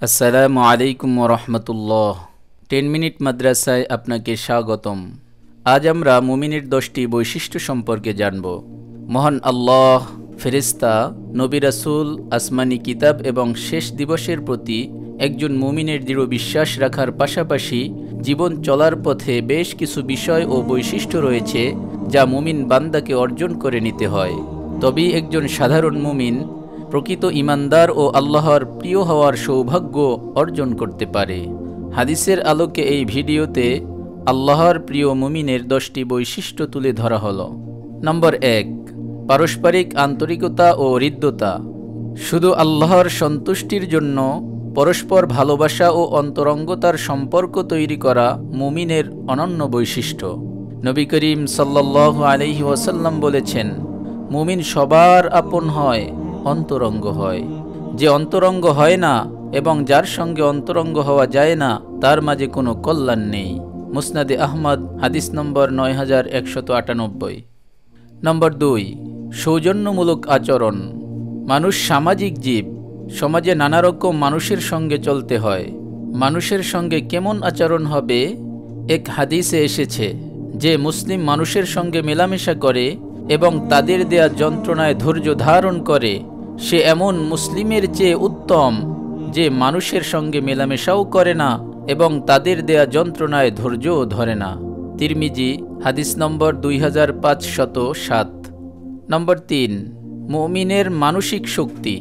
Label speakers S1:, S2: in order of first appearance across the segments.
S1: আসসালামু আলাইকুম রহমতুল্লাহ। 10 মিনিট মাদ্রাসায় আপনাকে স্বাগতম। আজ আমরা মুমিনের 10টি বৈশিষ্ট্য সম্পর্কে জানব। মহান আল্লাহ, ফেরেশতা, নবী রাসূল, আসমানি কিতাব এবং শেষ দিবসের প্রতি একজন মুমিনের দৃঢ় বিশ্বাস রাখার পাশাপাশি জীবন চলার পথে বেশ কিছু বিষয় ও বৈশিষ্ট্য রয়েছে যা মুমিন বান্দাকে অর্জন করে নিতে হয়, তবেই একজন সাধারণ মুমিন প্রকৃত ইমানদার ও আল্লাহর প্রিয় হওয়ার সৌভাগ্য অর্জন করতে পারে। হাদিসের আলোকে এই ভিডিওতে আল্লাহর প্রিয় মুমিনের 10টি বৈশিষ্ট্য তুলে ধরা হলো। নম্বর 1, পারস্পরিক আন্তরিকতা ও হৃদ্যতা। শুধু আল্লাহর সন্তুষ্টির জন্য পরস্পর ভালোবাসা ও অন্তরঙ্গতার সম্পর্ক তৈরি করা মুমিনের অনন্য বৈশিষ্ট্য। নবী করিম সাল্লাল্লাহু আলাইহি ওয়াসাল্লাম বলেছেন, মুমিন সবার আপন হয়, অন্তরঙ্গ হয়। যে অন্তরঙ্গ হয় না এবং যার সঙ্গে অন্তরঙ্গ হওয়া যায় না তার মাঝে কোনো কল্যাণ নেই। মুসনাদে আহমদ, হাদিস নম্বর 9198। নম্বর 2, সৌজন্যমূলক আচরণ। মানুষ সামাজিক জীব। সমাজে নানা রকম মানুষের সঙ্গে চলতে হয়। মানুষের সঙ্গে কেমন আচরণ হবে? এক হাদিসে এসেছে, যে মুসলিম মানুষের সঙ্গে মেলামেশা করে এবং তাদের দেয়া যন্ত্রণায় ধৈর্য ধারণ করে, সে এমন মুসলিমের চেয়ে উত্তম যে মানুষের সঙ্গে মেলামেশাও করে না এবং তাদের দেয়া যন্ত্রণায় ধৈর্যও ধরে না। তিরমিজি, হাদিস নম্বর 2507। নম্বর 3, মুমিনের মানসিক শক্তি।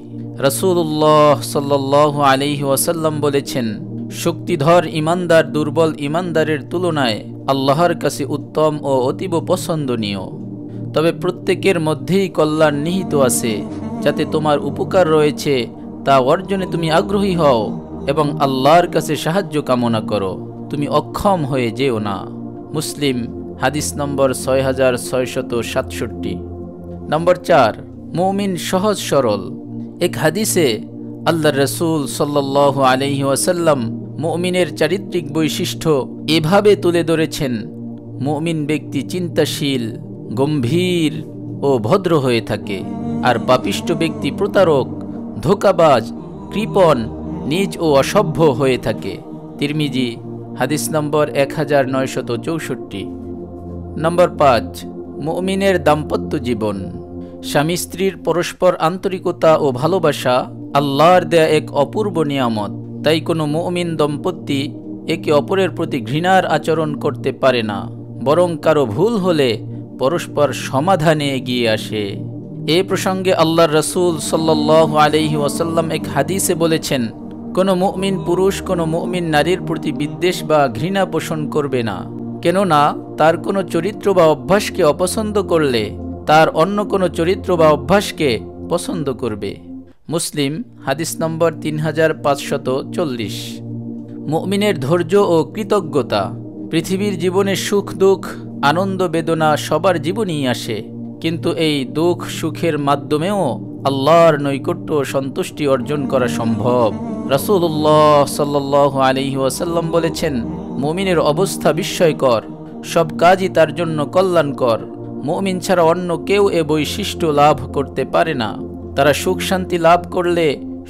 S1: রাসূলুল্লাহ সাল্লাল্লাহু আলাইহি ওয়াসাল্লাম বলেছেন, শক্তিধর ইমানদার দুর্বল ইমানদারের তুলনায় আল্লাহর কাছে উত্তম ও অতীব পছন্দনীয়। তবে প্রত্যেকের মধ্যেই কল্যাণ নিহিত আছে। যাতে তোমার উপকার রয়েছে তা অর্জনে তুমি আগ্রহী হও এবং আল্লাহর কাছে সাহায্য কামনা করো। তুমি অক্ষম হয়ে যেও না। মুসলিম, হাদিস নম্বর 6667। নম্বর 4, মুমিন সহজ সরল। এক হাদিসে আল্লাহর রাসূল সাল্লাল্লাহু আলাইহি ওয়াসাল্লাম মুমিনের চারিত্রিক বৈশিষ্ট্য এভাবে তুলে ধরেছেন, মুমিন ব্যক্তি চিন্তাশীল, গম্ভীর ও ভদ্র হয়ে থাকে, আর পাপিষ্ঠ ব্যক্তি প্রতারক, ধোঁকাবাজ, কৃপণ, নীচ ও অসভ্য হয়ে থাকে। তিরমিজি, হাদিস নম্বর 1964। নম্বর 5, মুমিনের দাম্পত্য জীবন। স্বামী স্ত্রীর পরস্পর আন্তরিকতা ও ভালোবাসা আল্লাহর দেয়া এক অপূর্ব নিয়ামত। তাই কোনো মুমিন দম্পতি একে অপরের প্রতি ঘৃণার আচরণ করতে পারে না, বরং কারো ভুল হলে পরস্পর সমাধানে এগিয়ে আসে। এ প্রসঙ্গে আল্লাহর রাসূল সাল্লাল্লাহু আলাইহি ওয়াসাল্লাম এক হাদিসে বলেছেন, কোনো মুমিন পুরুষ কোনো মুমিন নারীর প্রতি বিদ্বেষ বা ঘৃণা পোষণ করবে না, কেননা তার কোনো চরিত্র বা অভ্যাসকে অপছন্দ করলে তার অন্য কোনো চরিত্র বা অভ্যাসকে পছন্দ করবে। মুসলিম, হাদিস নম্বর 3540। মুমিনের ধৈর্য ও কৃতজ্ঞতা। পৃথিবীর জীবনে সুখ দুঃখ, আনন্দ বেদনা সবার জীবনেই আসে, কিন্তু এই দুঃখ সুখের মাধ্যমেও আল্লাহর নৈকট্য ও সন্তুষ্টি অর্জন করা সম্ভব। রাসূলুল্লাহ সাল্লাল্লাহু আলাইহি ওয়াসাল্লাম বলেছেন, মুমিনের অবস্থা বিস্ময়কর, সব কাজই তার জন্য কল্যাণকর। মুমিন ছাড়া অন্য কেউ এ বৈশিষ্ট্য লাভ করতে পারে না। তারা সুখ শান্তি লাভ করলে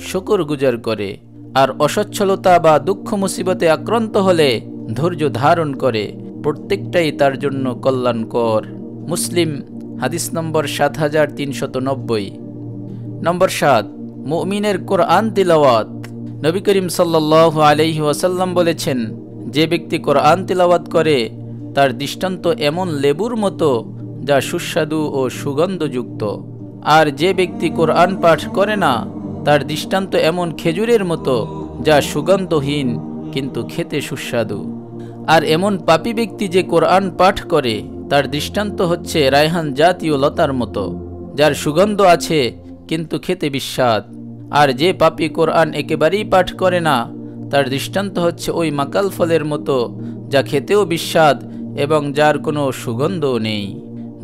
S1: শুকরগুজার করে, আর অসচ্ছলতা বা দুঃখ মুসিবতে আক্রান্ত হলে ধৈর্য ধারণ করে। প্রত্যেকটাই তার জন্য কল্যাণকর। মুসলিম, হাদিস নম্বর 7390। নম্বর 7, মুমিনের কোরআন তিলাওয়াত। নবী করিম সাল্লাল্লাহু আলাইহি ওয়াসাল্লাম বলেছেন, যে ব্যক্তি কোরআন তিলাওয়াত করে তার দৃষ্টান্ত এমন লেবুর মতো যা সুস্বাদু ও সুগন্ধযুক্ত, আর যে ব্যক্তি কোরআন পাঠ করে না তার দৃষ্টান্ত এমন খেজুরের মতো যা সুগন্ধহীন কিন্তু খেতে সুস্বাদু। আর এমন পাপী ব্যক্তি যে কোরআন পাঠ করে তার দৃষ্টান্ত হচ্ছে রায়হান জাতীয় লতার মতো, যার সুগন্ধ আছে কিন্তু খেতে বিস্বাদ। আর যে পাপী কোরআন একেবারেই পাঠ করে না তার দৃষ্টান্ত হচ্ছে ওই মাকাল ফলের মতো, যা খেতেও বিস্বাদ এবং যার কোনো সুগন্ধও নেই।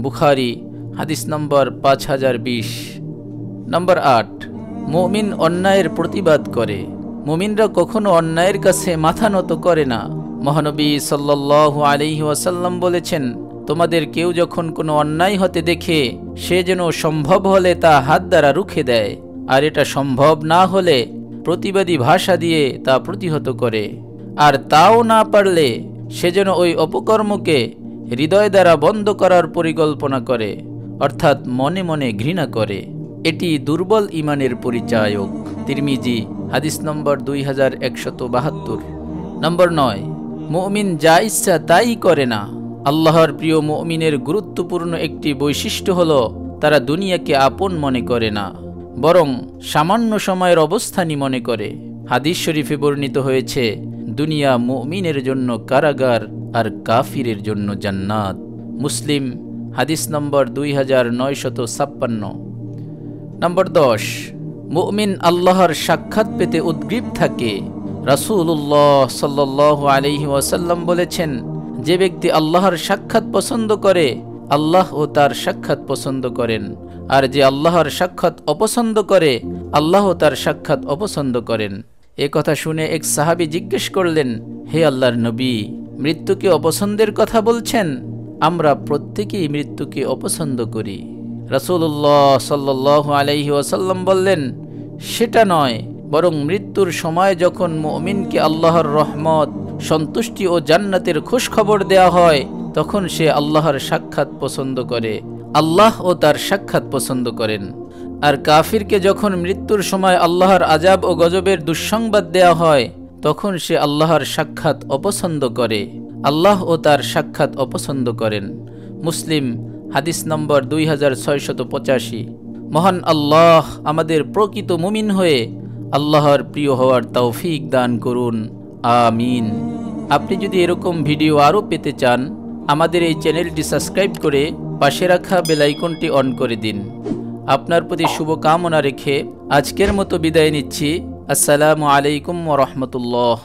S1: বুখারী, হাদিস নম্বর 5020। নম্বর 8, মুমিন অন্যায়ের প্রতিবাদ করে। মুমিনরা কখনো অন্যায়ের কাছে মাথা নত করে না। মহানবী সাল্লাল্লাহু আলাইহি ওয়াসাল্লাম বলেছেন, তোমাদের কেউ যখন কোনো অন্যায় হতে দেখে সে যেন সম্ভব হলে তা হাত দ্বারা রুখে দেয়, আর এটা সম্ভব না হলে প্রতিবাদী ভাষা দিয়ে তা প্রতিহত করে, আর তাও না পারলে সে যেন ওই অপকর্মকে হৃদয় দ্বারা বন্ধ করার পরিকল্পনা করে, অর্থাৎ মনে মনে ঘৃণা করে। এটি দুর্বল ইমানের পরিচায়ক। তিরমিজি, হাদিস নম্বর 2172। নম্বর 9, মুমিন যা ইচ্ছা তাই করে না। আল্লাহর প্রিয় মুমিনের গুরুত্বপূর্ণ একটি বৈশিষ্ট্য হলো তারা দুনিয়াকে আপন মনে করে না, বরং সামান্য সময়ের অবস্থানই মনে করে। হাদিস শরীফে বর্ণিত হয়েছে, দুনিয়া মুমিনের জন্য কারাগার আর কাফিরের জন্য জান্নাত। মুসলিম, হাদিস নম্বর 2956। নম্বর 10, মুমিন আল্লাহর সাক্ষাৎ পেতে উদ্গ্রীব থাকে। রাসূলুল্লাহ সাল্লাল্লাহু আলাইহি ওয়াসাল্লাম বলেছেন, যে ব্যক্তি আল্লাহর সাক্ষাৎ পছন্দ করে, আল্লাহ ও তার সাক্ষাৎ পছন্দ করেন, আর যে আল্লাহর সাক্ষাৎ অপছন্দ করে, আল্লাহ তার সাক্ষাৎ অপছন্দ করেন। এ কথা শুনে এক সাহাবী জিজ্ঞেস করলেন, হে আল্লাহর নবী, মৃত্যুকে অপছন্দের কথা বলছেন? আমরা প্রত্যেকেই মৃত্যুকে অপছন্দ করি। রাসূলুল্লাহ সাল্লাল্লাহু আলাইহি ওয়াসাল্লাম বললেন, সেটা নয়, বরং মৃত্যুর সময় যখন মুমিনকে আল্লাহর রহমত, সন্তুষ্টি ও জান্নাতের খোঁজখবর দেয়া হয়, তখন সে আল্লাহর সাক্ষাৎ পছন্দ করে, আল্লাহ ও তার সাক্ষাৎ পছন্দ করেন। আর কাফিরকে যখন মৃত্যুর সময় আল্লাহর আযাব ও গজবের দুঃসংবাদ দেয়া হয়, তখন সে আল্লাহর সাক্ষাৎ অপছন্দ করে, আল্লাহ ও তার সাক্ষাৎ অপছন্দ করেন। মুসলিম, হাদিস নম্বর 2685। মহান আল্লাহ আমাদের প্রকৃত মুমিন হয়ে আল্লাহর প্রিয় হওয়ার তৌফিক দান করুন, আমিন। আপনি যদি এরকম ভিডিও আরও পেতে চান, আমাদের এই চ্যানেলটি সাবস্ক্রাইব করে পাশে রাখা বেল আইকনটি অন করে দিন। আপনার প্রতি শুভকামনা রেখে আজকের মতো বিদায় নিচ্ছি। আসসালামু আলাইকুম ওয়া রাহমাতুল্লাহ।